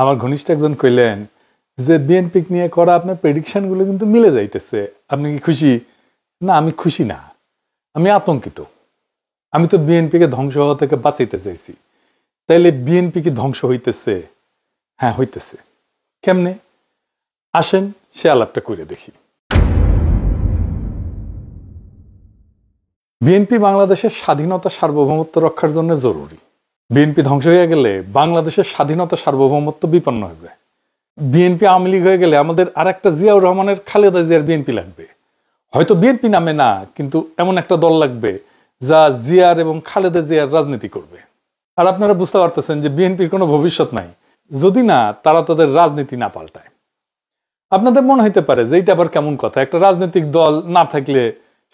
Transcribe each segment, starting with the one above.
আমার ঘনিষ্ঠ একজন কইলেন যে বিএনপি নিয়ে করা আপনার প্রেডিকশনগুলো কিন্তু মিলে যাইতেছে, আপনি কি খুশি? না, আমি খুশি না, আমি আতঙ্কিত। আমি তো বিএনপিকে ধ্বংস হওয়া থেকে বাঁচাইতে চাইছি, তাইলে বিএনপি কি ধ্বংস হইতেছে? হ্যাঁ, হইতেছে। কেমনে? আসেন সে আলাপটা করে দেখি। বিএনপি বাংলাদেশের স্বাধীনতা সার্বভৌমত্ব রক্ষার জন্য জরুরি। বিএনপি ধ্বংস হয়ে গেলে বাংলাদেশের স্বাধীনতা সার্বভৌমত্ব বিপন্ন হবে। বিএনপি আওয়ামী লীগ হয়ে গেলে আমাদের আর একটা জিয়াউর রহমানের, খালেদা জিয়ার বিএনপি লাগবে। হয়তো বিএনপি নামে না, কিন্তু এমন একটা দল লাগবে যা জিয়ার এবং খালেদা জিয়ার রাজনীতি করবে। আর আপনারা বুঝতে পারতেছেন যে বিএনপির কোনো ভবিষ্যৎ নাই যদি না তারা তাদের রাজনীতি না পাল্টায়। আপনাদের মনে হইতে পারে যে এইটা আবার কেমন কথা, একটা রাজনৈতিক দল না থাকলে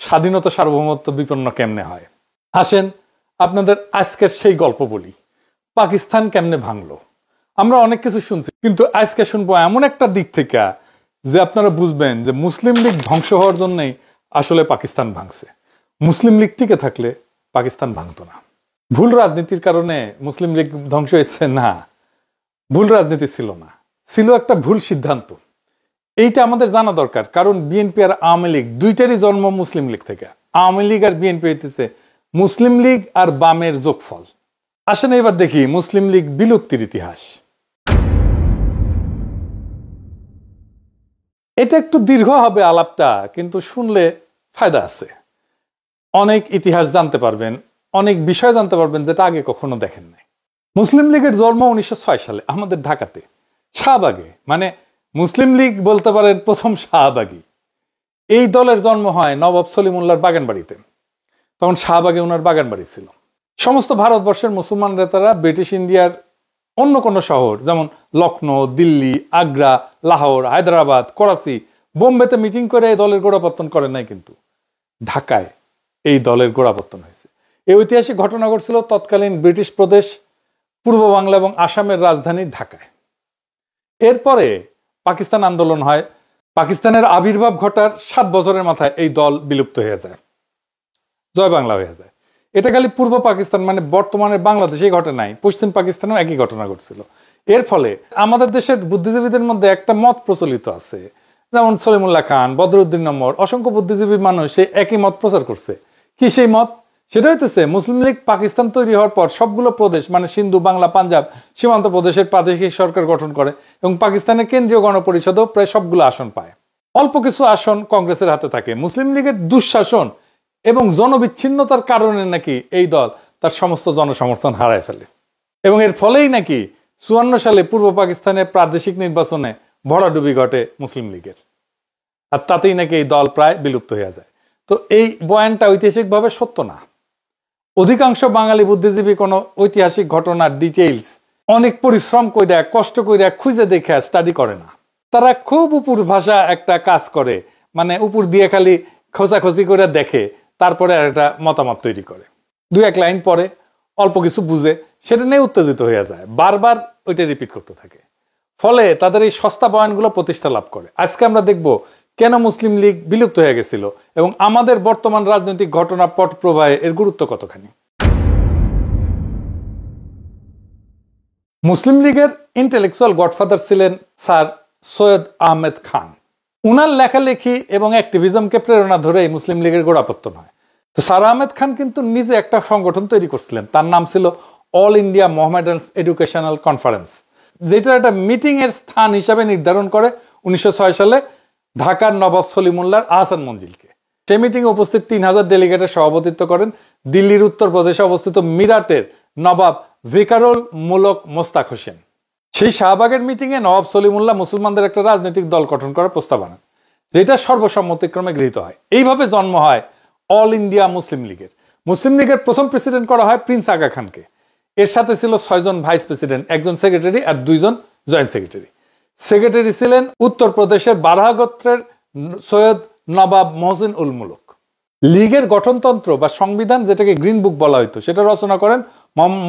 স্বাধীনতা সার্বভৌমত্ব বিপন্ন কেমনে হয়? আসেন আপনাদের আজকের সেই গল্প বলি, পাকিস্তান কেমনে ভাঙলো। আমরা অনেক কিছু শুনছি, কিন্তু আজকে শুনবো এমন একটা দিক থেকে যে আপনারা বুঝবেন যে মুসলিম লীগ ধ্বংস হওয়ার জন্যই আসলে পাকিস্তান ভাঙছে। মুসলিম লীগ টিকে থাকলে পাকিস্তান ভাঙতো না। ভুল রাজনীতির কারণে মুসলিম লীগ ধ্বংস হয়েছে? না, ভুল রাজনীতি ছিল না, ছিল একটা ভুল সিদ্ধান্ত। এইটা আমাদের জানা দরকার, কারণ বিএনপি আর আওয়ামী লীগ দুইটারই জন্ম মুসলিম লীগ থেকে। আওয়ামী লীগ আর বিএনপি হইতেছে মুসলিম লীগ আর বামের যোগফল। আসেন এবার দেখি মুসলিম লীগ বিলুপ্তির ইতিহাস। এটা একটু দীর্ঘ হবে আলাপটা, কিন্তু শুনলে ফায়দা আছে। অনেক ইতিহাস জানতে পারবেন, অনেক বিষয় জানতে পারবেন যেটা আগে কখনো দেখেন নাই। মুসলিম লীগের জন্ম 1906 সালে আমাদের ঢাকাতে, শাহবাগে। মানে মুসলিম লীগ বলতে পারেন প্রথম শাহবাগী। এই দলের জন্ম হয় নবাব সলিমুল্লাহর বাগানবাড়িতে। তখন শাহবাগে ওনার বাগানবাড়ি ছিল। সমস্ত ভারতবর্ষের মুসলমান নেতারা ব্রিটিশ ইন্ডিয়ার অন্য কোনো শহর যেমন লখনৌ, দিল্লি, আগ্রা, লাহোর, হায়দ্রাবাদ, করাচি, বোম্বেতে মিটিং করে এই দলের গোড়াপত্তন করেন নাই, কিন্তু ঢাকায় এই দলের গোড়াপত্তন হয়েছে। এই ঐতিহাসিক ঘটনা ঘটছিল তৎকালীন ব্রিটিশ প্রদেশ পূর্ব বাংলা এবং আসামের রাজধানী ঢাকায়। এরপরে পাকিস্তান আন্দোলন হয়। পাকিস্তানের আবির্ভাব ঘটার 7 বছরের মাথায় এই দল বিলুপ্ত হয়ে যায়, জয় বাংলা হয়ে যায়। এটা খালি পূর্ব পাকিস্তান মানে বর্তমানে বাংলাদেশে ঘটে নাই, পশ্চিম পাকিস্তানেও একই ঘটনা ঘটছিল। এর ফলে আমাদের দেশের বুদ্ধিজীবীদের মধ্যে একটা মত প্রচলিত আছে, যেমন সলিমুল্লাহ খান, বদরুদ্দিন নম্বর, অসংখ্য বুদ্ধিজীবী মানুষ সে একই মত প্রচার করছে। কি সেই মত? সেটা হইতেছে মুসলিম লীগ পাকিস্তান তৈরি হওয়ার পর সবগুলো প্রদেশ মানে সিন্ধু, বাংলা, পাঞ্জাব সীমান্ত প্রদেশের প্রাদেশিক সরকার গঠন করে এবং পাকিস্তানের কেন্দ্রীয় গণপরিষদও প্রায় সবগুলো আসন পায়। অল্প কিছু আসন কংগ্রেসের হাতে থাকে। মুসলিম লীগের দুঃশাসন এবং জনবিচ্ছিন্নতার কারণে নাকি এই দল তার সমস্ত জনসমর্থন হারায় ফেলে এবং এর ফলেই নাকি 54 সালে পূর্ব পাকিস্তানের প্রাদেশিক নির্বাচনে ভরাডুবি ঘটে মুসলিম লীগের, আর তাতেই নাকি এই দল প্রায় বিলুপ্ত হয়ে যায়। তো এই বয়ানটা ঐতিহাসিকভাবে সত্য না। অধিকাংশ বাঙালি বুদ্ধিজীবী কোনো ঐতিহাসিক ঘটনার ডিটেইলস অনেক পরিশ্রম কইরা, কষ্ট কইরা, খুঁজে দেখে স্টাডি করে না। তারা খুব উপর ভাষা একটা কাজ করে, মানে উপর দিয়ে খালি খোঁজাখুঁজি করে দেখে, তারপরে আর একটা মতামত তৈরি করে। 2-1 লাইন পরে অল্প কিছু বুঝে সেটা নিয়ে উত্তেজিত হয়ে যায়, বারবার ওইটা রিপিট করতে থাকে। ফলে তাদের এই সস্তা বয়ানগুলো প্রতিষ্ঠা লাভ করে। আজকে আমরা দেখব কেন মুসলিম লীগ বিলুপ্ত হয়ে গেছিল এবং আমাদের বর্তমান রাজনৈতিক ঘটনা পট প্রবাহে এর গুরুত্ব কতখানি। মুসলিম লীগের ইন্টেলেকচুয়াল গডফাদার ছিলেন স্যার সৈয়দ আহমেদ খান। উনার লেখালেখি এবং অ্যাক্টিভিজমকে প্রেরণা ধরে মুসলিম লীগের গোড়াপত্তন হয়। তো স্যার আহমেদ খান কিন্তু নিজে একটা সংগঠন তৈরি করছিলেন, তার নাম ছিল all India Mohammedan educational conference, যেটা একটা মিটিং এর স্থান হিসাবে নির্ধারণ করে 1906 সালে ঢাকার নবাব সলিমুল্লাহর আহসান মঞ্জিলকে। সেই মিটিংয়ে উপস্থিত 3000 ডেলিগেটের সভাপতিত্ব করেন দিল্লির উত্তরপ্রদেশে অবস্থিত মিরাটের নবাব ভিকারুল মুলক মোস্তাক হোসেন। সেই শাহবাগের মিটিংয়ে নবাব সলিমুল্লাহ মুসলমানদের একটা রাজনৈতিক দল গঠন করার প্রস্তাব আনেন, যেটা সর্বসম্মতিক্রমে গৃহীত হয়। এইভাবে জন্ম হয় অল ইন্ডিয়া মুসলিম লীগের। মুসলিম লীগের প্রথম প্রেসিডেন্ট করা হয় প্রিন্স আগা খানকে। এর সাথে ছিল 6 জন ভাইস প্রেসিডেন্ট, 1 জন সেক্রেটারি আর 2 জন জয়েন্ট সেক্রেটারি। সেক্রেটারি ছিলেন উত্তরপ্রদেশের বারহা গোত্রের সৈয়দ নবাব মহসিন উল মুলক। লীগের গঠনতন্ত্র বা সংবিধান, যেটাকে গ্রিন বুক বলা হইতো, সেটা রচনা করেন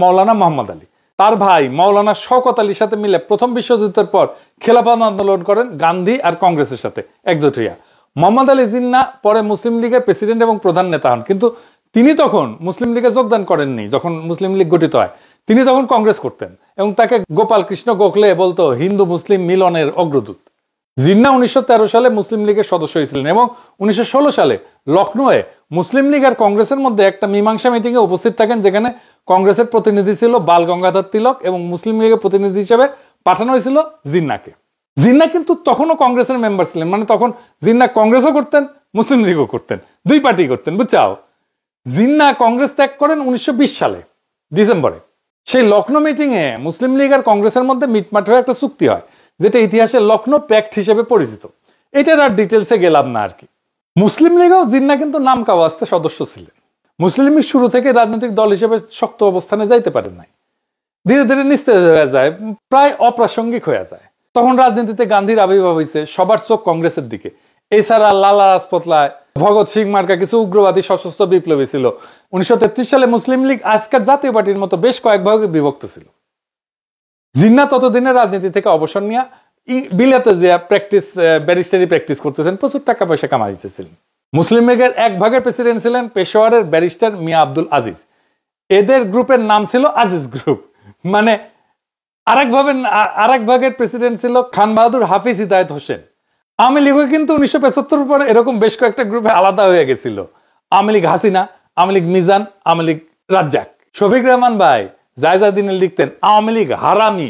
মৌলানা মোহাম্মদ আলী। তার ভাই মৌলানা শওকত আলীর সাথে মিলে প্রথম বিশ্বযুদ্ধের পর খেলাফত আন্দোলন করেন গান্ধী আর কংগ্রেসের সাথে একজোট হইয়া। মোহাম্মদ আলী জিন্নাহ পরে মুসলিম লীগের প্রেসিডেন্ট এবং প্রধান নেতা হন, কিন্তু তিনি তখন মুসলিম লীগে যোগদান করেননি। যখন মুসলিম লীগ গঠিত হয় তিনি তখন কংগ্রেস করতেন এবং তাকে গোপাল কৃষ্ণ গোখলে বলতো হিন্দু মুসলিম মিলনের অগ্রদূত। জিন্না 1913 সালে মুসলিম লীগের সদস্য হয়েছিলেন এবং 1916 সালে লখনৌয়ে মুসলিম লীগ আর কংগ্রেসের মধ্যে একটা মীমাংসা মিটিং এ উপস্থিত থাকেন, যেখানে কংগ্রেসের প্রতিনিধি ছিল বাল গঙ্গাধর তিলক এবং মুসলিম লীগের প্রতিনিধি হিসেবে পাঠানো হয়েছিল জিন্নাকে। জিন্না কিন্তু তখনও কংগ্রেসের মেম্বার ছিলেন, মানে তখন জিন্না কংগ্রেসও করতেন মুসলিম লীগও করতেন, দুই পার্টি করতেন, বুঝছাও। জিন্না কংগ্রেস ত্যাগ করেন 1920 সালে ডিসেম্বরে। সেই লখনৌ মিটিং এ মুসলিম লীগ আর কংগ্রেসের মধ্যে মিটমাট হয়ে একটা চুক্তি হয়, যেটা ইতিহাসে লখনৌ প্যাক্ট হিসেবে পরিচিত। এটার আর ডিটেলসে গেলাম না আর কি। মুসলিম লীগেও জিন্না কিন্তু নাম কাওয়াস্তে সদস্য ছিলেন। মুসলিম লীগ শুরু থেকে রাজনৈতিক দল হিসেবে শক্ত অবস্থানে যাইতে পারেন নাই, ধীরে ধীরে নিস্তেজ হয়ে যায়, প্রায় অপ্রাসঙ্গিক হয়ে যায়। তখন রাজনীতিতে গান্ধীর আবির্ভাব হয়েছে, সবার চোখ কংগ্রেসের দিকে। এছাড়া লালা রাজপথ রায়, ভগৎ সিং মার্কা কিছু উগ্রবাদী সশস্ত্র বিপ্লবী ছিল। 1933 সালে মুসলিম লীগ আজকের জাতীয় পার্টির মতো বেশ কয়েক ভাগে বিভক্ত ছিল। জিন্না ততদিনে রাজনীতি থেকে অবসর নিয়ে বিলেতে যে ব্যারিস্টারি প্র্যাকটিস করতেছেন, প্রচুর টাকা পয়সা কামাইতেছিলেন। মুসলিম লীগের এক ভাগের প্রেসিডেন্ট ছিলেন পেশোয়ারের ব্যারিস্টার মিয়া আব্দুল আজিজ। এদের গ্রুপের নাম ছিল আজিজ গ্রুপ। মানে আরেক ভাগের প্রেসিডেন্ট ছিল খান বাহাদুর হাফিজ হিদায়ত হোসেন। আওয়ামী লীগও কিন্তু 1975 পরে এরকম বেশ কয়েকটা গ্রুপে আলাদা হয়ে গেছিল। আওয়ামী লীগ হাসিনা, আওয়ামী লীগ মিজান, আওয়ামী লীগ রাজ্জাক। শফিক রহমান ভাই জায়জাদিনে লিখতেন আওয়ামী লীগ হারামি,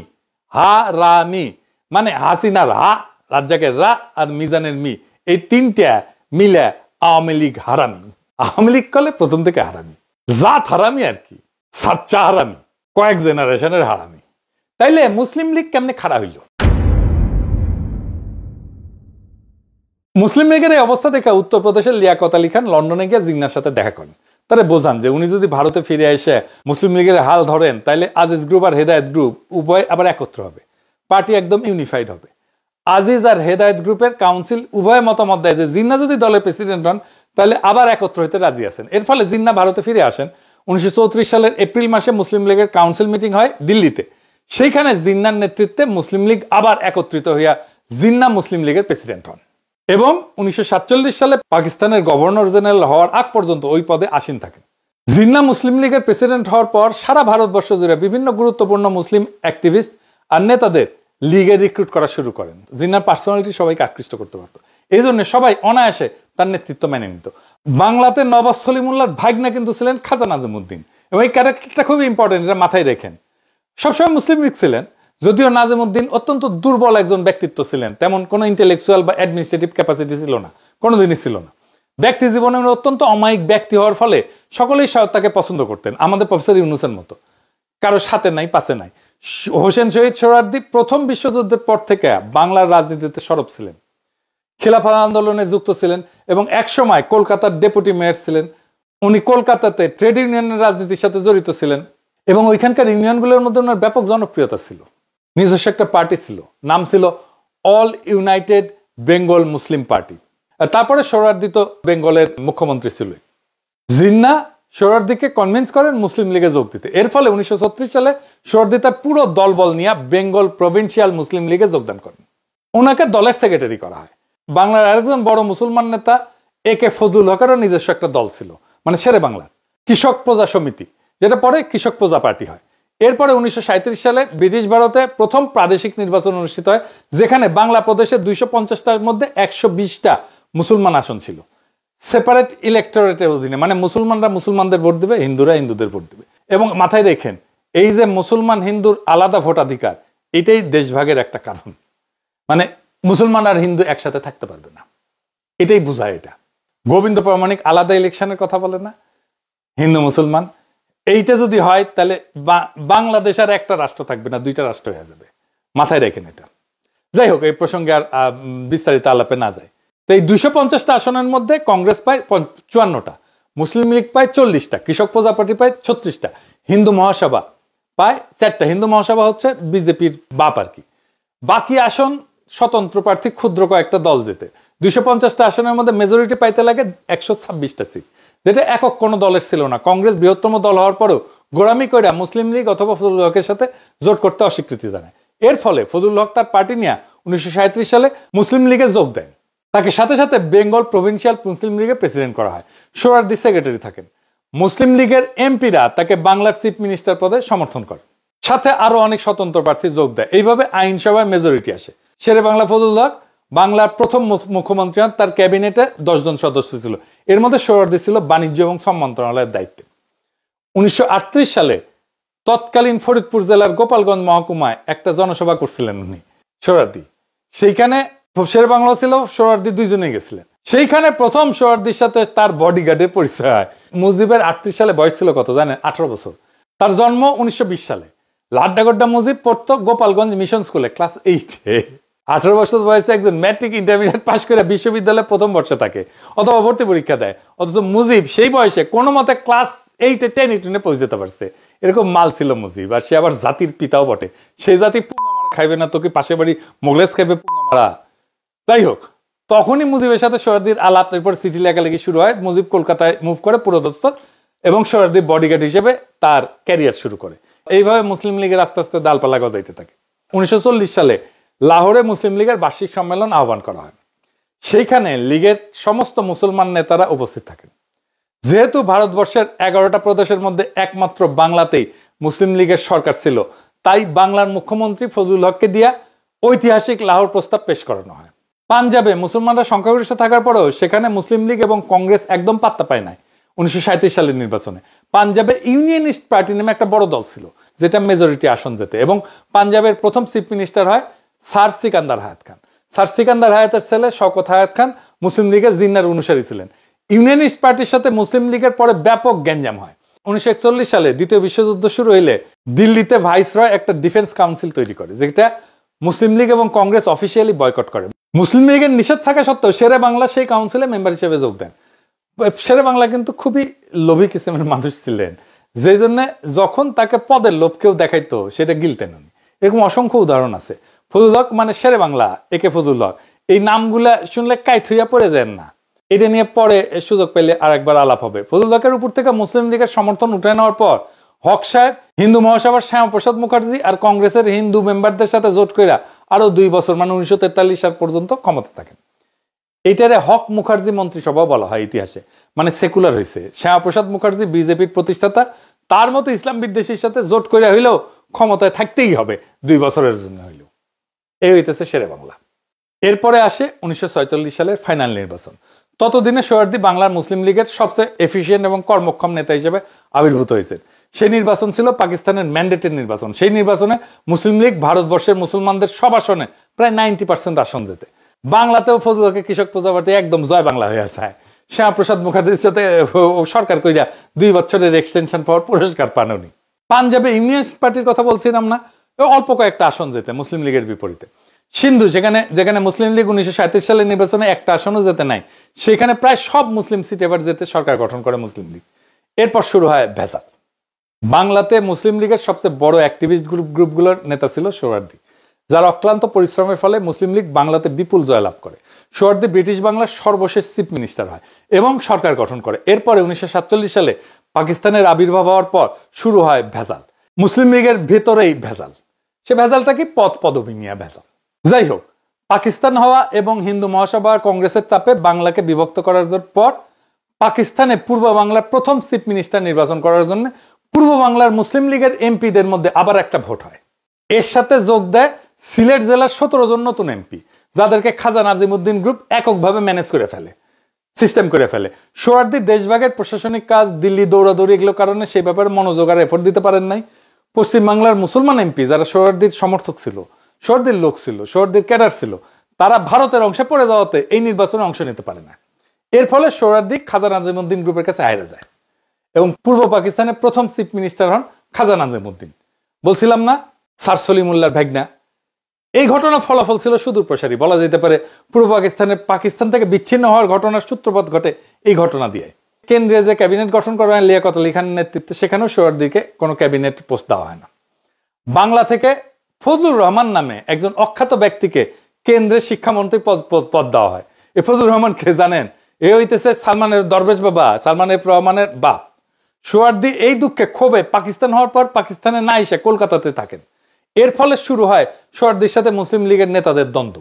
হারামি মানে হাসিনার হা, রাজ্জাকের রা আর মিজানের মি, এই তিনটা মিলে আওয়ামী লীগ হারামি। আওয়ামী লীগ কলে প্রথম থেকে হারামি, জাত হারামি আর কি, সাচ্চা হারামি, কয়েক জেনারেশনের হারামি। তাইলে মুসলিম লীগ কেমনে খাড়া হইল? মুসলিম লীগের এই অবস্থা দেখে উত্তরপ্রদেশের লিয়াকত আলী খান লন্ডনে গিয়ে জিন্নার সাথে দেখা করেন। তারা বোঝান যে উনি যদি ভারতে ফিরে এসে মুসলিম লীগের হাল ধরেন, তাইলে আজিজ গ্রুপ আর হেদায়েত গ্রুপ উভয় আবার একত্র হবে, পার্টি একদম ইউনিফাইড হবে। আজিজ আর হেদায়েত গ্রুপের কাউন্সিল উভয় মতামত দেয় যে জিন্না যদি দলের প্রেসিডেন্ট হন তাহলে আবার একত্র হইতে রাজি আছেন। এর ফলে জিন্না ভারতে ফিরে আসেন। 1934 সালের এপ্রিল মাসে মুসলিম লীগের কাউন্সিল মিটিং হয় দিল্লিতে। সেইখানে জিন্নার নেতৃত্বে মুসলিম লীগ আবার একত্রিত হইয়া জিন্না মুসলিম লীগের প্রেসিডেন্ট হন এবং 1947 সালে পাকিস্তানের গভর্নর জেনারেল হওয়ার আগ পর্যন্ত ওই পদে আসীন থাকেন। জিন্না মুসলিম লীগের প্রেসিডেন্ট হওয়ার পর সারা ভারতবর্ষ জুড়ে বিভিন্ন গুরুত্বপূর্ণ মুসলিম অ্যাক্টিভিস্ট আর নেতাদের লীগে রিক্রুট করা শুরু করেন। জিন্নার পার্সোনালিটি সবাইকে আকৃষ্ট করতে পারত, এই জন্য সবাই অনায়াসে তার নেতৃত্ব মেনে নিত। বাংলাতে নবাব সলিমুল্লাহর ভাগনা কিন্তু ছিলেন খাজা নাজিমুদ্দিন, এবং এই ক্যারেক্টারটা খুবই ইম্পর্টেন্ট, এটা মাথায় রেখেন। সবসময় মুসলিম লীগ ছিলেন, যদিও নাজিমুদ্দিন অত্যন্ত দুর্বল একজন ব্যক্তিত্ব ছিলেন, তেমন কোনো ইন্টেলেকচুয়াল বা অ্যাডমিনিস্ট্রেটিভ ক্যাপাসিটি ছিল না, কোনোদিনই ছিল না। ব্যক্তি জীবনে অত্যন্ত অমায়িক ব্যক্তি হওয়ার ফলে সকলেই তাকে পছন্দ করতেন, আমাদের প্রফেসর ইউনুসের মতো। কারোর সাথে নাই, পাশে নাই। হোসেন শহীদ সোহরাওয়ার্দী প্রথম বিশ্বযুদ্ধের পর থেকে বাংলার রাজনীতিতে সরব ছিলেন, খিলাফত আন্দোলনে যুক্ত ছিলেন এবং একসময় কলকাতার ডেপুটি মেয়র ছিলেন। উনি কলকাতাতে ট্রেড ইউনিয়নের রাজনীতির সাথে জড়িত ছিলেন এবং ওইখানকার ইউনিয়নগুলোর মধ্যে ওনার ব্যাপক জনপ্রিয়তা ছিল। নিজস্ব একটা পার্টি ছিল, নাম ছিল অল ইউনাইটেড বেঙ্গল মুসলিম পার্টি। তারপরে সোহরাওয়ার্দী তো বেঙ্গলের মুখ্যমন্ত্রী ছিল। জিন্না সোহরাওয়ার্দীকে কনভিন্স করেন মুসলিম লীগে যোগ দিতে। এর ফলে 1936 সালে সোহরাওয়ার্দী তার পুরো দলবল নিয়ে বেঙ্গল প্রভিন্সিয়াল মুসলিম লীগে যোগদান করেন। ওনাকে দলের সেক্রেটারি করা হয়। বাংলার আরেকজন বড় মুসলমান নেতা একে ফজলুল হকেরও নিজস্ব একটা দল ছিল, মানে শেরে বাংলা কৃষক প্রজা সমিতি, যেটা পরে কৃষক প্রজা পার্টি হয়। এরপরে 1937 সালে ব্রিটিশ ভারতে প্রথম প্রাদেশিক নির্বাচন অনুষ্ঠিত হয়, যেখানে বাংলা প্রদেশে 250টার মধ্যে 120টা মুসলমান আসন ছিল। সেপারেট ইলেকটোরেটের অধীনে, মানে মুসলমানরা মুসলমানদের ভোট দিবে, হিন্দুরা হিন্দুদের ভোট দিবে। এবং মাথায় রেখেন, এই যে মুসলমান হিন্দুর আলাদা ভোটাধিকার, এটাই দেশভাগের একটা কারণ। মানে মুসলমান আর হিন্দু একসাথে থাকতে পারবে না, এটাই বোঝায়। এটা গোবিন্দ প্রামাণিক আলাদা ইলেকশনের কথা বলে না, হিন্দু মুসলমান। এইটা যদি হয় তাহলে বাংলাদেশ আর একটা রাষ্ট্র থাকবে না, দুইটা রাষ্ট্র হয়ে যাবে। মাথায় রেখেন এটা। যাই হোক, এই প্রসঙ্গে আর বিস্তারিত আলাপে না যায়। তো এই 250টা আসনের মধ্যে কংগ্রেস পায় 54টা, মুসলিম লীগ পায় 40টা, কৃষক প্রজা পার্টি পায় 36টা, হিন্দু মহাসভা পায় 4টা। হিন্দু মহাসভা হচ্ছে বিজেপির বাপ আর কি। বাকি আসন স্বতন্ত্র প্রার্থী ক্ষুদ্র কয়েকটা দল যেতে। 250টা আসনের মধ্যে মেজরিটি পাইতে লাগে 126টা সিট, যেটা একক কোনো দলের ছিল না। কংগ্রেস বৃহত্তম দল হওয়ার পরেও গোড়ামি করে মুসলিম লীগ অথবা ফজলুল হকের সাথে জোট করতে অস্বীকৃতি জানায়। এর ফলে ফজলুল হক তার পার্টি নিয়ে 1937 সালে মুসলিম লীগে যোগ দেন। তাকে সাথে সাথে বেঙ্গল প্রভিন্সিয়াল মুসলিম লীগের প্রেসিডেন্ট করা হয়। সোহরাওয়ার্দী সেক্রেটারি থাকেন। মুসলিম লীগের এমপিরা তাকে বাংলার চিফ মিনিস্টার পদে সমর্থন করে। সাথে আরো অনেক স্বতন্ত্র প্রার্থী যোগ দেয়। এইভাবে আইনসভায় মেজরিটি আসে। শেরে বাংলা ফজলুল হক বাংলার প্রথম মুখ্যমন্ত্রী হন। তার ক্যাবিনেটে 10 জন সদস্য ছিল। এর মধ্যে সোহরাওয়ার্দী ছিল বাণিজ্য এবং শ্রম মন্ত্রণালয়ের দায়িত্বে। 1938 সালে তৎকালীন ফরিদপুর জেলার গোপালগঞ্জ মহকুমায় একটা জনসভা করছিলেন উনি সোহরাওয়ার্দী। সেইখানে শেরে বাংলা ছিল, সোহরাওয়ার্দী দুইজনে গেছিলেন। সেইখানে প্রথম সোহরাওয়ার্দীর সাথে তার বডিগার্ডের পরিচয় হয়। মুজিবের 38 সালে বয়স ছিল কত জানেন? 18 বছর। তার জন্ম 1920 সালে। লাড্ডাগোড্ডা মুজিব পড়তো গোপালগঞ্জ মিশন স্কুলে ক্লাস 8-এ। 18 বছর বয়সে একজন ম্যাট্রিক ইন্টারমিডিয়েট পাশ করে বিশ্ববিদ্যালয়ে প্রথম বর্ষে থাকে অথবা ভর্তি পরীক্ষা দেয়। অথচ মুজিব সেই বয়সে কোনো মতে ক্লাস 8-এ 10-এ পৌঁছে যেতে পারছে। এরকম মাল ছিল মুজিব। আর সে আবার জাতির পিতাও বটে। সেই জাতি পুঙ্গা মারা খাইবে না, তোকে পাশে বাড়ি মোগলেস খাইবে পুঙ্গা মারা। যাই হোক, তখনই মুজিবের সাথে সোহরাওয়ার্দীর আলাপ, এরপর চিঠি লেখালেখি শুরু হয়। মুজিব কলকাতায় মুভ করে পুরোদস্ত এবং সোহরাওয়ার্দী বডিগার্ড হিসেবে তার ক্যারিয়ার শুরু করে। এইভাবে মুসলিম লীগের আস্তে আস্তে ডালপালা গজাইতে থাকে। 1940 সালে লাহোরে মুসলিম লীগের বার্ষিক সম্মেলন আহ্বান করা হয়। সেইখানে লীগের সমস্ত মুসলমান নেতারা উপস্থিত থাকেন। যেহেতু ভারতবর্ষের 11টা প্রদেশের মধ্যে একমাত্র বাংলাতেই মুসলিম লীগের সরকার ছিল, তাই বাংলার মুখ্যমন্ত্রী ফজলুল হককে দিয়া ঐতিহাসিক লাহোর প্রস্তাব পেশ করানো হয়। পাঞ্জাবে মুসলমানরা সংখ্যাগরিষ্ঠ থাকার পরেও সেখানে মুসলিম লীগ এবং কংগ্রেস একদম পাত্তা পায় নাই। 1937 সালের নির্বাচনে পাঞ্জাবে ইউনিয়নিস্ট পার্টি নামে একটা বড় দল ছিল, যেটা মেজরিটি আসন যেতে, এবং পাঞ্জাবের প্রথম চিফ মিনিস্টার হয় স্যার সিকান্দার হায়াত খান। স্যার সিকান্দার হায়াতের ছেলে শওকত হায়াত খান মুসলিম লীগের জিন্নার অনুসারী ছিলেন। ইউনিয়নিস্ট পার্টির সাথে মুসলিম লীগের পরে ব্যাপক গ্যাঞ্জাম হয়। 1941 সালে দ্বিতীয় বিশ্বযুদ্ধ শুরু হইলে দিল্লিতে ভাইসরয় একটা ডিফেন্স কাউন্সিল তৈরি করে, যেটা মুসলিম লীগ এবং কংগ্রেস অফিসিয়ালি বয়কট করে। মুসলিম লীগের নিষেধ থাকা সত্ত্বেও শেরে বাংলা সেই কাউন্সিলে মেম্বার হিসেবে যোগ দেন। শেরে বাংলা কিন্তু খুবই লোভী কিসিমের মানুষ ছিলেন, যে জন্য যখন তাকে পদের লোভ কেউ দেখাইতো সেটা গিলতেন উনি। এরকম অসংখ্য উদাহরণ আছে। ফজলুল হক মানে শেরে বাংলা, একে ফজলুল হক, এই নামগুলা শুনলে কাইত হইয়া পড়ে যান না। এটা নিয়ে পরে সুযোগ পেলে আর একবার আলাপ হবে। ফজলুল হকের উপর থেকে মুসলিম লীগের সমর্থন উঠে নেওয়ার পর হক সাহেব হিন্দু মহাসভার শ্যামাপ্রসাদ মুখার্জি আর কংগ্রেসের হিন্দু মেম্বারদের সাথে জোট কইরা আরো 2 বছর মানে 1943 সাল পর্যন্ত ক্ষমতা থাকেন। এইটারে হক মুখার্জি মন্ত্রিসভা বলা হয় ইতিহাসে, মানে সেকুলার হয়েছে। শ্যামাপ্রসাদ মুখার্জি বিজেপির প্রতিষ্ঠাতা, তার মতো ইসলাম বিদ্বেষীর সাথে জোট কইরা হইলেও ক্ষমতায় থাকতেই হবে 2 বছরের জন্য হইলেও। এই হইতেছে শেরে বাংলা। এরপরে আসে 1946 সালের ফাইনাল নির্বাচন। ততদিনে সোহরাওয়ার্দী বাংলার মুসলিম লীগের সবচেয়ে এফিশিয়েন্ট এবং কর্মক্ষম নেতা হিসেবে আবির্ভূত হয়েছে। সেই নির্বাচন ছিল পাকিস্তানের ম্যান্ডেটের নির্বাচন। সেই নির্বাচনে মুসলিম লীগ ভারতবর্ষের মুসলমানদের সব আসনে প্রায় 90% আসন যেতে। বাংলাতেও ফজলুল হকের কৃষক প্রজাপার্টি একদম জয় বাংলা হয়ে আছে। শ্যামাপ্রসাদ মুখার্জির সাথে সরকার কইরা 2 বছরের এক্সটেনশন পাওয়ার পুরস্কার পান উনি। পাঞ্জাবে ইউনিয়নিস্ট পার্টির কথা বলছিলাম না, অল্প কয়েকটা আসন যেতে মুসলিম লীগের বিপরীতে। সিন্ধু, যেখানে মুসলিম লীগ 1937 সালের নির্বাচনে একটা আসনও যেতে নাই, সেখানে প্রায় সব মুসলিম সিট এবার যেতে সরকার গঠন করে মুসলিম লীগ। এরপর শুরু হয় ভেজাল। বাংলাতে মুসলিম লীগের সবচেয়ে বড় অ্যাক্টিভিস্ট গ্রুপগুলোর নেতা ছিল সোহরাওয়ার্দী, যার অক্লান্ত পরিশ্রমের ফলে মুসলিম লীগ বাংলাতে বিপুল জয়লাভ করে। সোহরাওয়ার্দী ব্রিটিশ বাংলার সর্বশেষ চিফ মিনিস্টার হয় এবং সরকার গঠন করে। এরপরে 1947 সালে পাকিস্তানের আবির্ভাব হওয়ার পর শুরু হয় ভেজাল। মুসলিম লীগের ভেতরেই ভেজাল। সে ভেজালটা কি? পদ পদবি নিয়ে ভেজাল। যাই হোক, পাকিস্তান হওয়া এবং হিন্দু মহাসভা কংগ্রেসের চাপে বাংলাকে বিভক্ত করার পর পাকিস্তানে পূর্ব বাংলার প্রথম চিফ মিনিস্টার নির্বাচন করার জন্য পূর্ব বাংলার মুসলিম লীগের এমপিদের মধ্যে আবার একটা ভোট হয়। এর সাথে যোগ দেয় সিলেট জেলার 17 জন নতুন এমপি, যাদেরকে খাজা নাজিমউদ্দিন গ্রুপ এককভাবে ম্যানেজ করে ফেলে, সিস্টেম করে ফেলে। সোহরাওয়ার্দী দেশভাগের প্রশাসনিক কাজ, দিল্লি দৌড়াদৌড়ি, এগুলো কারণে সেই ব্যাপারে মনোযোগ আর এফোর্ট দিতে পারেন নাই। পশ্চিম বাংলার মুসলমান এমপি যারা সোহরাওয়ার্দীর সমর্থক ছিল, সোহরাওয়ার্দীর লোক ছিল, সোহরাওয়ার্দীর ক্যাডার ছিল, তারা ভারতের অংশে পড়ে যাওয়াতে এই নির্বাচনে অংশ নিতে পারে না। এর ফলে সোহরাওয়ার্দী খাজা নাজিমউদ্দিন গ্রুপের কাছে হাইরা যায় এবং পূর্ব পাকিস্তানের প্রথম চিফ মিনিস্টার হন খাজা নাজিমউদ্দিন। বলছিলাম না স্যার সলিমুল্লাহর ভাগনা। এই ঘটনার ফলাফল ছিল সুদূর প্রসারী। বলা যেতে পারে পূর্ব পাকিস্তান থেকে বিচ্ছিন্ন হওয়ার ঘটনার সূত্রপাত ঘটে এই ঘটনা দিয়ে। কেন্দ্রে যে ক্যাবিনেট গঠন করা হয় লিয়াকত আলী খানের নেতৃত্বে, সেখানেও সোহরাওয়ার্দীকে কোনো ক্যাবিনেট পোস্ট দেওয়া হয় না। বাংলা থেকে ফজলুর রহমান নামে একজন অখ্যাত ব্যক্তিকে কেন্দ্রের শিক্ষামন্ত্রী পদ দেওয়া হয়। এই ফজলুর রহমান কে জানেন? এ হইতেছে সালমানের দরবেশ বাবা, সালমানের রহমানের বাপ। সোহরাওয়ার্দী এই দুঃখে ক্ষোভে পাকিস্তান হওয়ার পর পাকিস্তানে না এসে কলকাতাতে থাকেন। এর ফলে শুরু হয় সোহরাওয়ার্দীর সাথে মুসলিম লীগের নেতাদের দ্বন্দ্ব।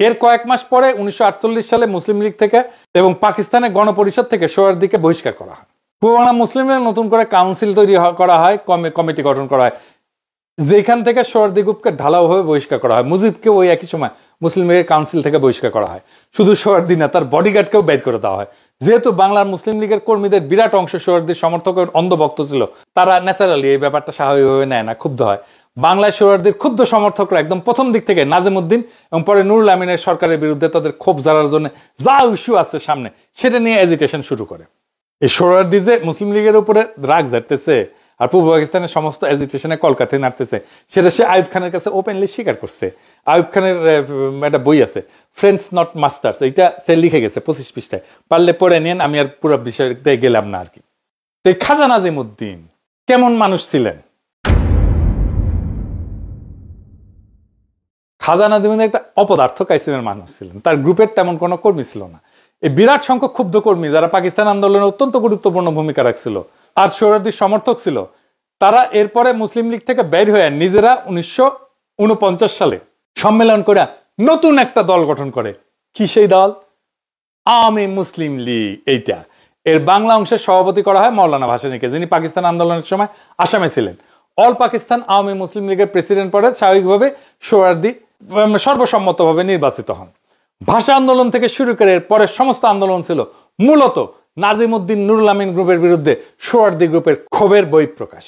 এর কয়েক মাস পরে 1948 সালে মুসলিম লীগ থেকে এবং পাকিস্তানের গণপরিষদ থেকে সোহরাওয়ার্দীকে বহিষ্কার করা হয়। পূর্ব বাংলা মুসলিম লীগ নতুন করে কাউন্সিল তৈরি করা হয়, কমিটি গঠন করা হয়। যেখান থেকে সোহরাওয়ার্দী গ্রুপকে ঢালাওভাবে বহিষ্কার করা হয়, মুজিবকে ওই একই সময় মুসলিম লীগের কাউন্সিল থেকে বহিষ্কার করা হয়। শুধু সোহরাওয়ার্দী না, তার বডিগার্ডকেও বের করে দেওয়া হয়। যেহেতু বাংলার মুসলিম লীগের কর্মীদের বিরাট অংশ সোহরাওয়ার্দীর সমর্থকের অন্ধভক্ত ছিল, তারা ন্যাচারালি এই ব্যাপারটা স্বাভাবিকভাবে নেয় না, ক্ষুব্ধ হয়। বাংলায় সোহরাওয়ার্দীর ক্ষুব্ধ সমর্থকরা একদম প্রথম দিক থেকে নাজিমউদ্দিন এবং পরে নুরুল আমিনের সরকারের বিরুদ্ধে তাদের ক্ষোভ ঝাড়ার জন্য যা ইস্যু আছে সামনে সেটা নিয়ে এজিটেশন শুরু করে। এই সোহরাওয়ার্দী যে মুসলিম লীগের উপরে রাগ ঝাড়তেছে আর পূর্ব পাকিস্তানের সমস্ত এজিটেশনে কলকাতায় নাড়তেছে, সেটা সে আইয়ুব খানের কাছে ওপেনলি স্বীকার করছে। আইয়ুব খানের একটা বই আছে, ফ্রেন্ডস নট মাস্টার্স, এইটা সে লিখে গেছে 25 পৃষ্ঠায়, পারলে পড়ে নিন, আমি আর পুরো বিষয়তে গেলাম না আর কি। তো খাজা নাজিমউদ্দিন কেমন মানুষ ছিলেন? খাজা নাজিমউদ্দিন একটা অপদার্থ কাইসিমের মানুষ ছিলেন। তার গ্রুপের তেমন কোনো কর্মী ছিল না। এই বিরাট সংখ্যক ক্ষুব্ধ কর্মী যারা পাকিস্তান আন্দোলনে অত্যন্ত গুরুত্বপূর্ণ ভূমিকা রাখছিল আর সোহরাওয়ার্দীর সমর্থক ছিল, তারা এরপরে মুসলিম লীগ থেকে বের হয়ে নিজেরা 1949 সালে সম্মেলন করে নতুন একটা দল গঠন করে। কি সেই দল? আওয়ামী মুসলিম লীগ। এইটা এর বাংলা অংশের সভাপতি করা হয় মাওলানা ভাসানীকে, যিনি পাকিস্তান আন্দোলনের সময় আসামে ছিলেন। অল পাকিস্তান আওয়ামী মুসলিম লীগের প্রেসিডেন্ট পদে স্বাভাবিকভাবে সোহরাওয়ার্দী সর্বসম্মতভাবে নির্বাচিত হন। ভাষা আন্দোলন থেকে শুরু করে পরের সমস্ত আন্দোলন ছিল মূলত নাজিমউদ্দিন নুরুল আমিন গ্রুপের বিরুদ্ধে সোহরাওয়ার্দী গ্রুপের ক্ষোভের বহিঃপ্রকাশ।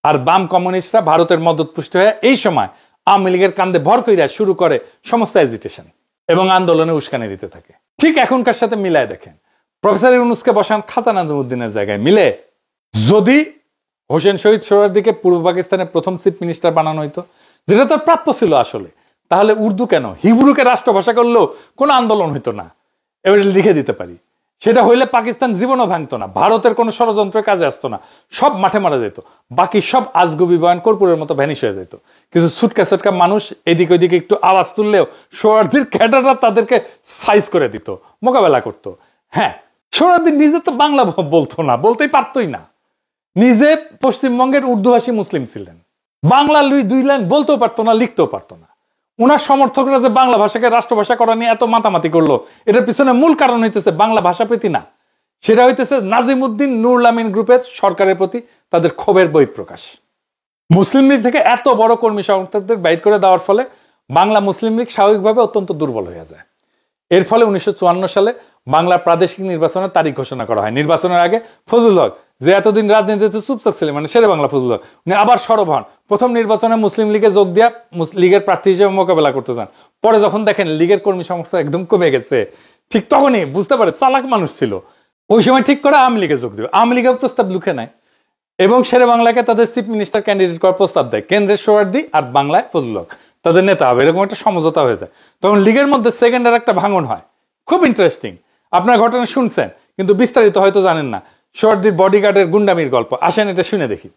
আর বাম কমিউনিস্টরা ভারতের মদতপুষ্ট হয়ে এই সময় আওয়ামী লীগের কান্দে ভর কইরা শুরু করে সমস্ত এজিটেশন এবং আন্দোলনে উস্কানি দিতে থাকে। ঠিক এখনকার সাথে মিলায় দেখেন, প্রফেসর ইউনূসকে বসান খাজা নাজিমউদ্দিনের জায়গায়, মিলে? যদি হোসেন শহীদ সোহরাওয়ার্দীকে পূর্ব পাকিস্তানের প্রথম চিফ মিনিস্টার বানানো হইতো, যেটা তার প্রাপ্য ছিল আসলে, তাহলে উর্দু কেন, হিব্রুকে রাষ্ট্রভাষা করলেও কোনো আন্দোলন হইতো না। এবার লিখে দিতে পারি, সেটা হইলে পাকিস্তান জীবনও ভাঙতো না, ভারতের কোনো ষড়যন্ত্রের কাজে আসতো না, সব মাঠে মারা যেত, বাকি সব আজগুবি বয়ান কর্পূরের মতো ভ্যানিশ হয়ে যেত। কিছু ছুটকা ছুটকা মানুষ এদিক ওইদিকে একটু আওয়াজ তুললেও সোহরাওয়ার্দীর ক্যাডাররা তাদেরকে সাইজ করে দিত, মোকাবেলা করতো। হ্যাঁ, সোহরাওয়ার্দী নিজে তো বাংলা বলতো না, বলতেই পারতোই না। নিজে পশ্চিমবঙ্গের উর্দুভাষী মুসলিম ছিলেন, বাংলা দুই লাইন বলতেও পারতো না, লিখতেও পারতো না। উনার সমর্থকরা যে বাংলা ভাষাকে রাষ্ট্রভাষা করা নিয়ে এত মাতামাতি করলো, এটার পিছনে মূল কারণ হইতেছে বাংলা ভাষা প্রীতি না, সেটা হইতেছে নাজিমউদ্দিন নুরুল আমিন গ্রুপের সরকারের প্রতি তাদের ক্ষোভের বহিঃপ্রকাশ। মুসলিম লীগ থেকে এত বড় কর্মী সমর্থকদের বাইর করে দেওয়ার ফলে বাংলা মুসলিম লীগ স্বাভাবিকভাবে অত্যন্ত দুর্বল হয়ে যায়। এর ফলে 1954 সালে বাংলার প্রাদেশিক নির্বাচনের তারিখ ঘোষণা করা হয়। নির্বাচনের আগে ফজলুল হক, যে এতদিন রাজনীতিতে চুপচাপ ছিলেন, মানে শেরে বাংলা ফজলুল হক, উনি আবার সরব হন। প্রথম নির্বাচনে মুসলিম লীগে যোগ দিয়া লীগের প্রার্থী হিসেবে মোকাবেলা করতে চান। পরে যখন দেখেন লীগের কর্মী সমর্থক একদম কমে গেছে, ঠিক তখনই বুঝতে পারে, চালাক মানুষ ছিল, ওই সময় ঠিক করে আওয়ামী লীগে যোগ দেবে। আওয়ামী লীগের প্রস্তাব লুকে নেয় এবং শেরে বাংলাকে তাদের চিফ মিনিস্টার ক্যান্ডিডেট করার প্রস্তাব দেয়। কেন্দ্রের সোহরাওয়ার্দী আর বাংলায় ফজলুল হক তাদের নেতা হবে, এরকম একটা সমঝোতা হয়ে যায়। তখন লীগের মধ্যে সেকেন্ডের একটা ভাঙন হয়, খুব ইন্টারেস্টিং। আপনার ঘটনা শুনছেন কিন্তু বিস্তারিত হয়তো জানেন না। সোহরাওয়ার্দীর বডিগার্ডের গুন্ডামির গল্প, আসেন এটা শুনে দেখি।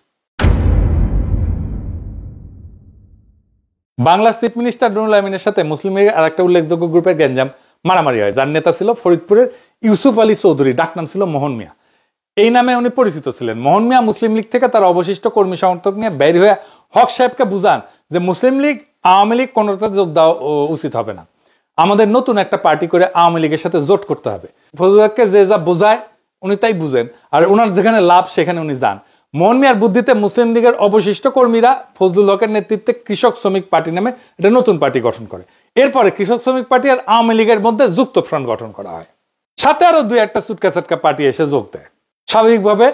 বাংলার চিফ মিনিস্টার নুরুল আমিনের সাথে মুসলিম লীগের আর একটা উল্লেখযোগ্য গ্রুপের গ্যাঞ্জাম মারামারি হয়, যার নেতা ছিল ফরিদপুরের ইউসুফ আলী চৌধুরী, ডাকনাম ছিল মোহন মিয়া। এই নামে উনি পরিচিত ছিলেন। মোহন মিয়া মুসলিম লীগ থেকে তার অবশিষ্ট কর্মী সমর্থক নিয়ে বের হয়ে হক সাহেবকে বুঝান যে মুসলিম লীগ আওয়ামী লীগ কোনোটা যোগ দেওয়া উচিত হবে না, আমাদের নতুন একটা পার্টি করে আওয়ামী লীগের সাথে জোট করতে হবে। ফজলুল হককে যে যা বোঝায় উনি তাই বুঝেন, আর ওনার যেখানে লাভ সেখানে উনি যান। মোহন মিয়ার বুদ্ধিতে মুসলিম লীগের অবশিষ্ট কর্মীরা ফজলুল হকের নেতৃত্বে কৃষক শ্রমিক পার্টি নামে একটা নতুন পার্টি গঠন করে। এরপরে কৃষক শ্রমিক পার্টি আর আওয়ামী লীগের মধ্যে যুক্ত ফ্রন্ট গঠন করা হয়, সাথে আরো দুই একটা চুটকা চাটকা পার্টি এসে যোগ দেয়। স্বাভাবিকভাবে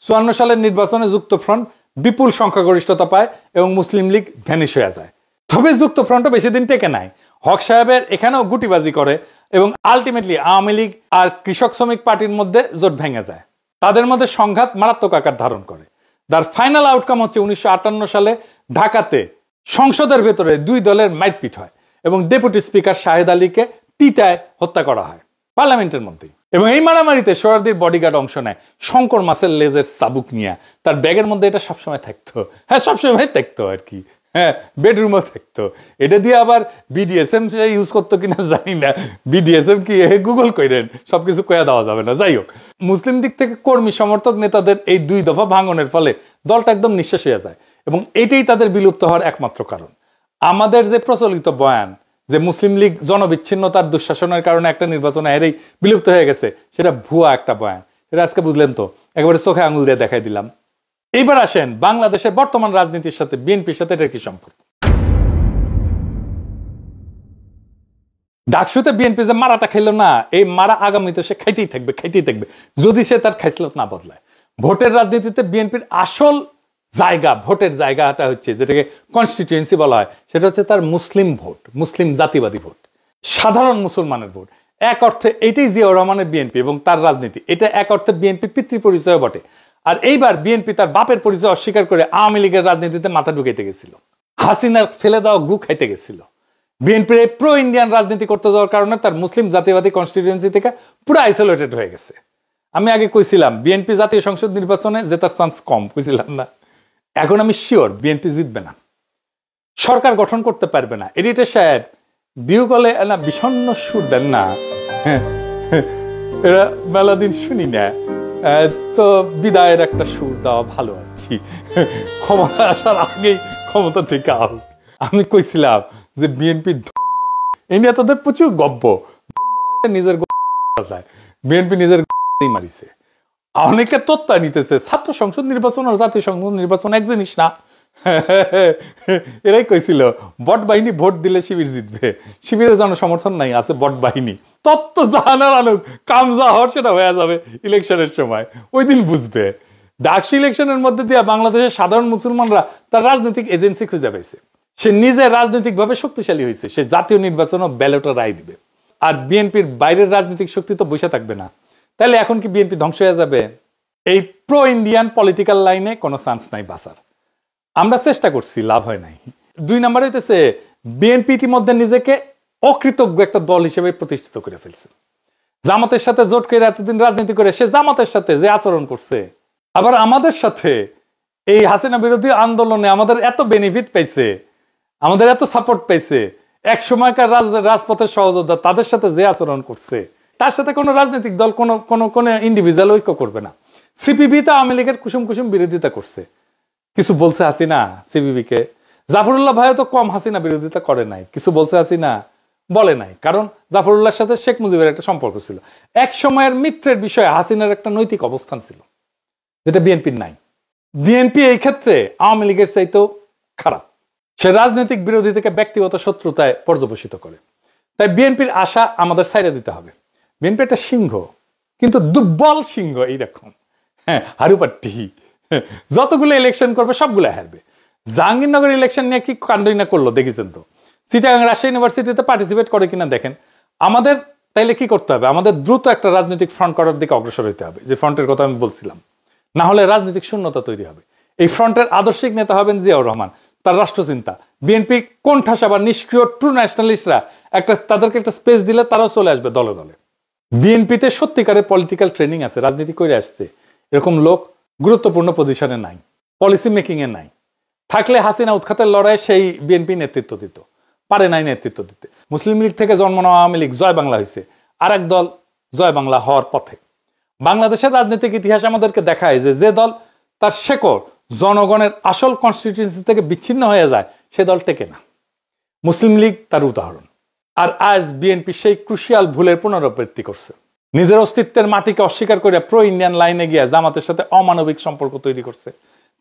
54 সালের নির্বাচনে যুক্ত ফ্রন্ট বিপুল সংখ্যাগরিষ্ঠতা পায় এবং মুসলিম লীগ ভ্যানিশ হয়ে যায়। তবে যুক্ত ফ্রন্টও বেশি দিন টেকে নাই, হক সাহেবের এখানেও গুটিবাজি করে এবং আলটিমেটলি আওয়ামী লীগ আর কৃষক শ্রমিক পার্টির মধ্যে জোট ভেঙে যায়। তাদের মধ্যে সংঘাত মারাত্মক আকার ধারণ করে। তার ফাইনাল আউটকাম হচ্ছে 1958 সালে ঢাকাতে সংসদের ভেতরে দুই দলের মারপিট হয় এবং ডেপুটি স্পিকার শাহেদ আলীকে পিটায় হত্যা করা হয় পার্লামেন্টের মধ্যেই। এবং এই মারামারিতে সোহরাওয়ার্দীর বডিগার্ড অংশ নেয় শঙ্কর মাছের লেজের চাবুক নিয়ে। তার ব্যাগের মধ্যে এটা সবসময় থাকতো, হ্যাঁ সবসময় থাকতো আর কি, হ্যাঁ বেডরুমও থাকতো। এটা দিয়ে আবার বিডিএসএম ইউজ করতো কিনা জানি না, বিডিএসএম কি গুগল করেন, সবকিছু কয়া দেওয়া যাবে না। যাই হোক, মুসলিম দিক থেকে কর্মী সমর্থক নেতাদের এই দুই দফা ভাঙনের ফলে দলটা একদম নিঃশেষ হয়ে যায় এবং এটাই তাদের বিলুপ্ত হওয়ার একমাত্র কারণ। আমাদের যে প্রচলিত বয়ান যে মুসলিম লীগ জনবিচ্ছিন্নতার দুঃশাসনের কারণে একটা নির্বাচনে হেরেই বিলুপ্ত হয়ে গেছে, সেটা ভুয়া একটা বয়ান। এটা আজকে বুঝলেন তো, একেবারে চোখে আঙুল দিয়ে দেখাই দিলাম। এইবার আসেন বাংলাদেশের বর্তমান রাজনীতির সাথে বিএনপির সাথে এটার কি সম্পর্ক। ডাকসুতে বিএনপি যে মারাটা খেলো না, এই মারা আগামীতে সে খাইতেই থাকবে যদি সে তার খাইসলত না বদলায়। ভোটের রাজনীতিতে বিএনপির আসল জায়গা, ভোটের জায়গাটা হচ্ছে যেটাকে কনস্টিটিউয়েন্সি বলা হয়, সেটা হচ্ছে তার মুসলিম ভোট, মুসলিম জাতিবাদী ভোট, সাধারণ মুসলমানের ভোট। এক অর্থে এইটাই জিয়াউর রহমানের বিএনপি এবং তার রাজনীতি, এটা এক অর্থে বিএনপির পিতৃ পরিচয় বটে। আর এইবার বিএনপি তার বাপের পরিচয় অস্বীকার করে আওয়ামী লীগের রাজনীতিতে মাথা ঢুকাইতে গেছিল, হাসিনার ফেলে দেওয়া গু খাইতে গেছিল। বিএনপির এই প্রো ইন্ডিয়ান রাজনীতি করতে যাওয়ার কারণে তার মুসলিম জাতীয়বাদী কনস্টিটিউয়েন্সি থেকে পুরো আইসোলেটেড হয়ে গেছে। আমি আগে কইছিলাম বিএনপি জাতীয় সংসদ নির্বাচনে জেতার চান্স কম, কইছিলাম না? এখন আমি শিওর বিএনপি জিতবে না, সরকার গঠন করতে পারবে না। এডিটর সাহেব বিউ গলে না বিষণ্ণ সুর দেন না, এরা মেলা দিন শুনি না, তো বিদায়ের একটা সুর দেওয়া ভালো আর কি, ক্ষমতা আসার আগেই ক্ষমতা থেকে আল। আমি কইছিলাম যে বিএনপি ইন্ডিয়া তাদের প্রচুর গব্য, নিজের বিএনপি নিজের মারিছে, অনেকে তত্ত্বা নিতেছে ছাত্র সংসদ নির্বাচন আর জাতীয় সংসদ নির্বাচন এক জিনিস না। এরাই কইছিল বট বাহিনী ভোট দিলে শিবির জিতবে, শিবিরের জনসমর্থন নাই, আছে বট বাহিনী। তত্ত্ব জানার আনুক কাম যা হওয়ার সেটা হয়ে যাবে ইলেকশনের সময়, ওই দিন বুঝবে। ডাকসু ইলেকশনের মধ্যে দিয়ে বাংলাদেশের সাধারণ মুসলমানরা তার রাজনৈতিক এজেন্সি খুঁজে পাইছে, সে নিজে রাজনৈতিক ভাবে শক্তিশালী হয়েছে, সে জাতীয় নির্বাচন ও ব্যালটে রায় দিবে। আর বিএনপির বাইরের রাজনৈতিক শক্তি তো বসে থাকবে না। তাহলে এখন কি বিএনপি ধ্বংস হয়ে যাবে? এই প্রো ইন্ডিয়ান পলিটিক্যাল লাইনে কোনো চান্স নাই বাঁচার। আমরা চেষ্টা করছি, লাভ হয় নাই। 2 নম্বর হইতেছে বিএনপি ইতিমধ্যে নিজেকে অকৃতজ্ঞ একটা দল হিসেবে প্রতিষ্ঠিত করে ফেলছে। জামাতের সাথে জোট করে এতদিন রাজনীতি করে সে জামাতের সাথে যে আচরণ করছে, আবার আমাদের সাথে এই হাসিনা বিরোধী আন্দোলনে আমাদের এত বেনিফিট পাইছে, আমাদের এত সাপোর্ট পাইছে, এক সময়কার রাজপথের সহযোদ্ধা তাদের সাথে যে আচরণ করছে, তার সাথে কোনো রাজনৈতিক দল কোনো ইন্ডিভিজুয়াল ঐক্য করবে না। সিপিবি তো আওয়ামী লীগের কুসুম বিরোধিতা করছে, কিছু বলছে হাসিনা সিপিবি কে? জাফরুল্লাহ ভাইও তো কম হাসিনা বিরোধিতা করে নাই, কিছু বলছে হাসিনা? বলে নাই, কারণ জাফরুল্লাহর সাথে শেখ মুজিবের একটা সম্পর্ক ছিল। এক সময়ের মিত্রের বিষয়ে হাসিনার একটা নৈতিক অবস্থান ছিল, যেটা বিএনপির নাই। বিএনপি এই ক্ষেত্রে আওয়ামী লীগের চাইতেও খারাপ, সে রাজনৈতিক বিরোধী থেকে ব্যক্তিগত শত্রুতায় পর্যবসিত করে। তাই বিএনপির আশা আমাদের সাইডে দিতে হবে। বিএনপি একটা সিংহ, কিন্তু দুর্বল সিংহ, এইরকম হারুপাট্টি, যতগুলো ইলেকশন করবে সবগুলো হারবে। জাহাঙ্গীরনগর ইলেকশন নিয়ে কি কাণ্ডই না করলো দেখেছেন তো। চিটাগাং রাজশাহী ইউনিভার্সিটিতে পার্টিসিপেট করে কিনা দেখেন। আমাদের তাইলে কি করতে হবে? আমাদের দ্রুত একটা রাজনৈতিক ফ্রন্ট করার দিকে অগ্রসর হইতে হবে, যে ফ্রন্টের কথা আমি বলছিলাম। না হলে রাজনৈতিক শূন্যতা তৈরি হবে। এই ফ্রন্টের আদর্শিক নেতা হবেন জিয়াউর রহমান, তার রাষ্ট্রচিন্তা। বিএনপি কোণঠাসা বা নিষ্ক্রিয় ট্রু ন্যাশনালিস্টরা তাদেরকে একটা স্পেস দিলে তারাও চলে আসবে দলে দলে। বিএনপিতে সত্যিকারের পলিটিক্যাল ট্রেনিং আছে, রাজনীতি করে আসছে, এরকম লোক গুরুত্বপূর্ণ পজিশনে নাই, পলিসি মেকিং এ নাই। থাকলে হাসিনা উৎখাতের লড়াই সেই বিএনপি নেতৃত্ব দিত, পারে নাই নেতৃত্ব দিতে। মুসলিম লীগ থেকে জন্ম নেওয়া আওয়ামী লীগ জয় বাংলা হয়েছে, আর এক দল জয় বাংলা হওয়ার পথে। বাংলাদেশের রাজনৈতিক ইতিহাস আমাদেরকে দেখায় যে দল তার শেকড় জনগণের আসল কনস্টিটিউয়েন্সি থেকে বিচ্ছিন্ন হয়ে যায়, সে দল টেকে না। মুসলিম লীগ তার উদাহরণ। আর আজ বিএনপি সেই ক্রুশিয়াল ভুলের পুনরাবৃত্তি করছে, নিজের অস্তিত্বের মাটিকে অস্বীকার করে প্রো ইন্ডিয়ান লাইনে গিয়ে জামাতের সাথে অমানবিক সম্পর্ক তৈরি করছে।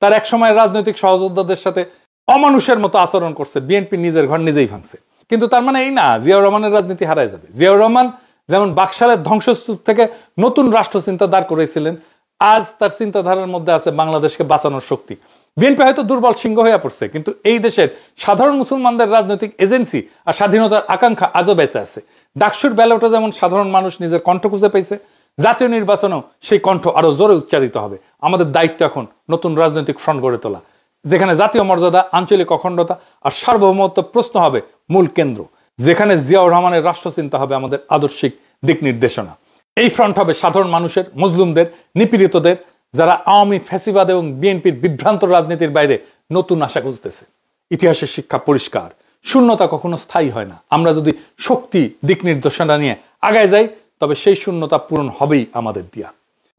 তার এক সময় রাজনৈতিক সহযোদ্ধাদের সাথে অমানুষের মতো আচরণ করছে। বিএনপি নিজের ঘর নিজেই ভাঙছে। কিন্তু তার মানে এই না জিয়াউর রহমানের রাজনীতি হারায় যাবে। জিয়াউর রহমান যেমন বাকশালের ধ্বংসস্তূপ থেকে নতুন রাষ্ট্র চিন্তা দাঁড় করেছিলেন, আজ তার চিন্তাধারার মধ্যে আছে বাংলাদেশকে বাঁচানোর শক্তি। বিএনপি হয়তো দুর্বল সিংহ হয়ে পড়ছে, কিন্তু এই দেশের সাধারণ মুসলমানদের রাজনৈতিক এজেন্সি আর স্বাধীনতার আকাঙ্ক্ষা আজও বেঁচে আছে। ডাকসুর ব্যালটে যেমন সাধারণ মানুষ নিজের কণ্ঠ খুঁজে পেয়েছে, জাতীয় নির্বাচনেও সেই কণ্ঠ আরো জোরে উচ্চারিত হবে। আমাদের দায়িত্ব এখন নতুন রাজনৈতিক ফ্রন্ট গড়ে তোলা, যেখানে জাতীয় মর্যাদা, আঞ্চলিক অখণ্ডতা আর সার্বভৌমত্ব প্রশ্ন হবে মূল কেন্দ্র, যেখানে জিয়াউর রহমানের রাষ্ট্রচিন্তা হবে আমাদের আদর্শিক দিক নির্দেশনা। এই ফ্রন্ট হবে সাধারণ মানুষের, মজলুমদের, নিপীড়িতদের, যারা আওয়ামী ফ্যাসিবাদ এবং বিএনপির বিভ্রান্ত রাজনীতির বাইরে নতুন আশা খুঁজতেছে। ইতিহাসের শিক্ষা পরিষ্কার, শূন্যতা কখনো স্থায়ী হয় না। আমরা যদি শক্তি, দিক নির্দেশনা নিয়ে আগায় যাই, তবে সেই শূন্যতা পূরণ হবেই আমাদের দিয়া।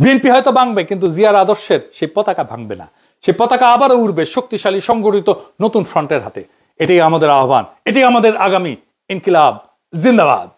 বিএনপি হয়তো ভাঙবে, কিন্তু জিয়ার আদর্শের সেই পতাকা ভাঙবে না। সেই পতাকা আবারও উড়বে শক্তিশালী সংগঠিত নতুন ফ্রন্টের হাতে। এটাই আমাদের আহ্বান, এটাই আমাদের আগামী ইনকিলাব। জিন্দাবাদ।